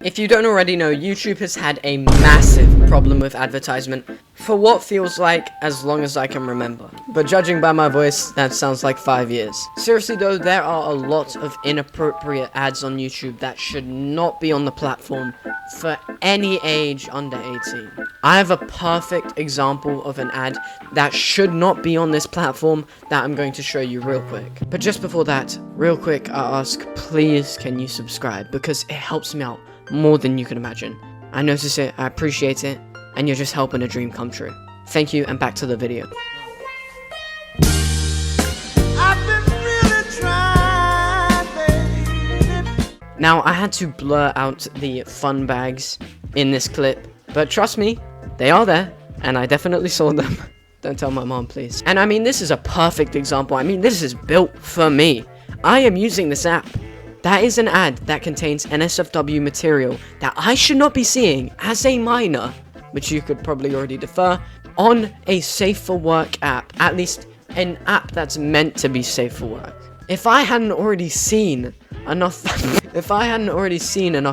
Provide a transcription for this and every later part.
If you don't already know, YouTube has had a massive problem with advertisement for what feels like as long as I can remember. But judging by my voice, that sounds like 5 years. Seriously though, there are a lot of inappropriate ads on YouTube that should not be on the platform for any age under 18. I have a perfect example of an ad that should not be on this platform that I'm going to show you real quick. But just before that, real quick, I ask, please can you subscribe, because it helps me out more than you can imagine. I notice it, I appreciate it, and you're just helping a dream come true. Thank you, and back to the video. Now, I had to blur out the fun bags in this clip, but trust me, they are there, and I definitely saw them. Don't tell my mom, please. And I mean, this is a perfect example. I mean, this is built for me. I am using this app. That is an ad that contains NSFW material that I should not be seeing as a minor, which you could probably already defer, on a safe for work app. At least an app that's meant to be safe for work. If I hadn't already seen enough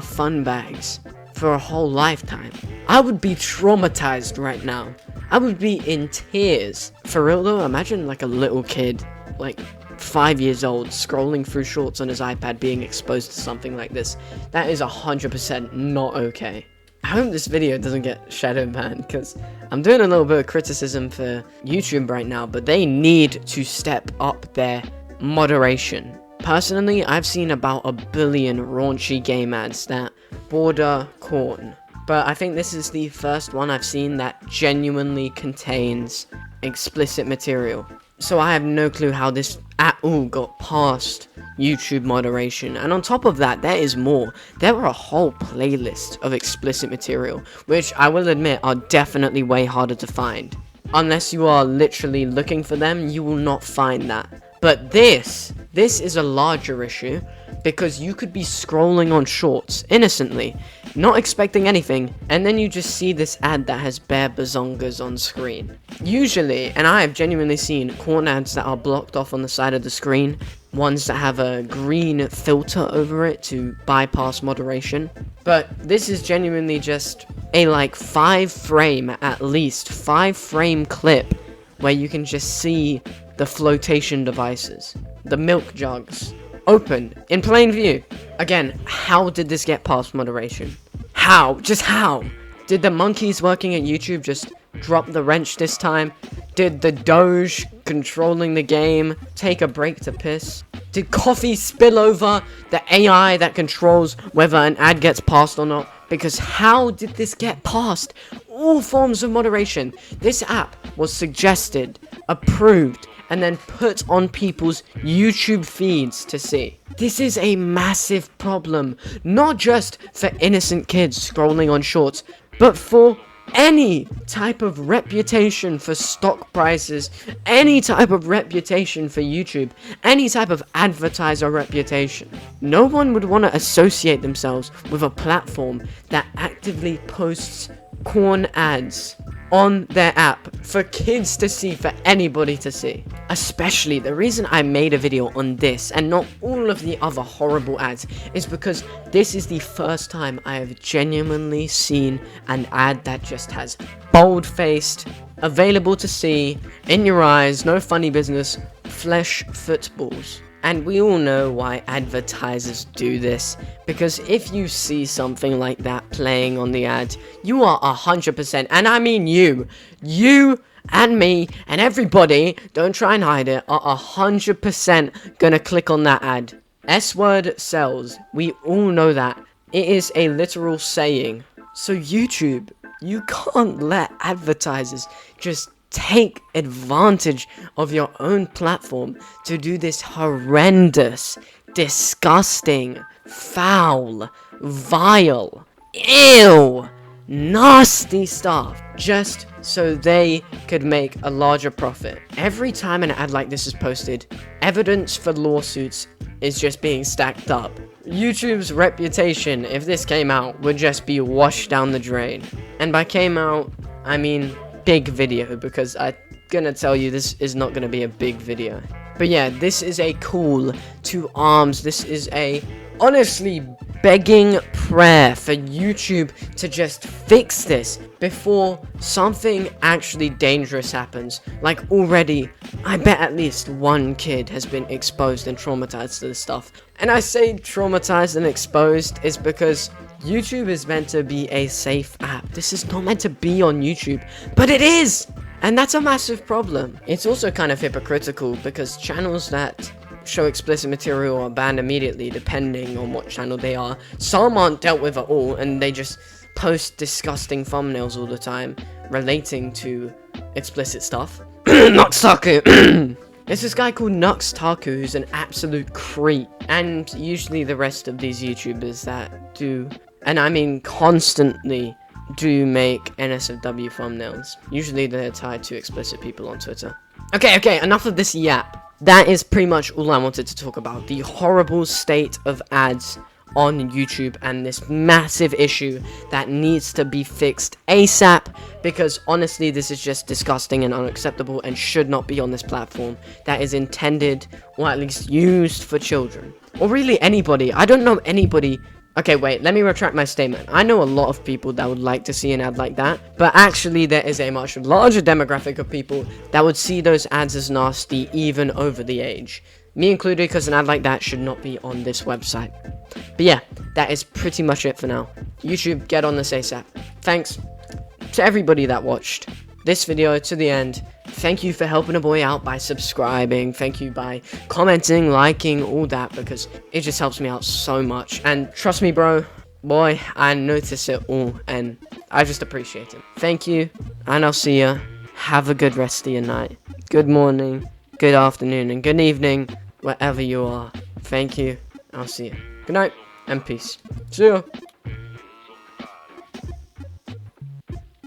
fun bags for a whole lifetime, I would be traumatized right now. I would be in tears. For real though, imagine like a little kid, like 5 years old, scrolling through shorts on his iPad, being exposed to something like this. That is 100% not okay. I hope this video doesn't get shadow banned, because I'm doing a little bit of criticism for YouTube right now, but they need to step up their moderation. Personally, I've seen about 1 billion raunchy game ads that border corn, but I think this is the first one I've seen that genuinely contains explicit material. So I have no clue how this at all got past YouTube moderation. And on top of that, there is more. There are a whole playlist of explicit material, which I will admit are definitely way harder to find. Unless you are literally looking for them, you will not find that. But this is a larger issue, because you could be scrolling on shorts innocently, not expecting anything, and then you just see this ad that has bare bazongas on screen. Usually, and I have genuinely seen corn ads that are blocked off on the side of the screen, ones that have a green filter over it to bypass moderation, but this is genuinely just a like 5-frame, at least 5-frame clip where you can just see the flotation devices, the milk jugs, open, in plain view. Again, how did this get past moderation? How? Just how? Did the monkeys working at YouTube just drop the wrench this time? Did the Doge controlling the game take a break to piss? Did coffee spill over the AI that controls whether an ad gets passed or not? Because how did this get past all forms of moderation? This app was suggested, approved, and then put on people's YouTube feeds to see. This is a massive problem, not just for innocent kids scrolling on shorts, but for any type of reputation for stock prices, any type of reputation for YouTube, any type of advertiser reputation. No one would want to associate themselves with a platform that actively posts corn ads on their app for kids to see, for anybody to see. Especially, the reason I made a video on this and not all of the other horrible ads is because this is the first time I have genuinely seen an ad that just has bold-faced, available to see, in your eyes, no funny business, flesh footballs. And we all know why advertisers do this, because if you see something like that playing on the ad, you are 100%, and I mean you and me and everybody, don't try and hide it, are 100% gonna click on that ad. S-word sells, we all know that. It is a literal saying. So YouTube, you can't let advertisers just take advantage of your own platform to do this horrendous, disgusting, foul, vile, ew, nasty stuff just so they could make a larger profit. Every time an ad like this is posted, evidence for lawsuits is just being stacked up. YouTube's reputation, if this came out, would just be washed down the drain. And by came out, I mean big video, because I'm gonna tell you this is not gonna be a big video. But yeah, this is a call to arms. This is a honestly begging, prayer for YouTube to just fix this before something actually dangerous happens. Like, already, I bet at least one kid has been exposed and traumatized to this stuff. And I say traumatized and exposed is because YouTube is meant to be a safe app. This is not meant to be on YouTube, but it is! And that's a massive problem. It's also kind of hypocritical because channels that show explicit material are banned immediately depending on what channel they are. Some aren't dealt with at all and they just post disgusting thumbnails all the time relating to explicit stuff. Nuxtaku! There's this guy called Nuxtaku who's an absolute creep, and usually the rest of these YouTubers that do, and I mean constantly do, make NSFW thumbnails. Usually they're tied to explicit people on Twitter. Okay, enough of this yap. That is pretty much all I wanted to talk about. The horrible state of ads on YouTube and this massive issue that needs to be fixed ASAP, because honestly this is just disgusting and unacceptable and should not be on this platform that is intended, or at least used, for children. Or really anybody. I don't know anybody. Okay, wait, let me retract my statement. I know a lot of people that would like to see an ad like that, but actually there is a much larger demographic of people that would see those ads as nasty even over the age. Me included, because an ad like that should not be on this website. But yeah, that is pretty much it for now. YouTube, get on this ASAP. Thanks to everybody that watched this video to the end. Thank you for helping a boy out by subscribing. Thank you by commenting, liking, all that, because it just helps me out so much. And trust me, boy, I notice it all, and I just appreciate it. Thank you, and I'll see ya. Have a good rest of your night. Good morning, good afternoon, and good evening, wherever you are. Thank you. I'll see you. Good night, and peace. See ya.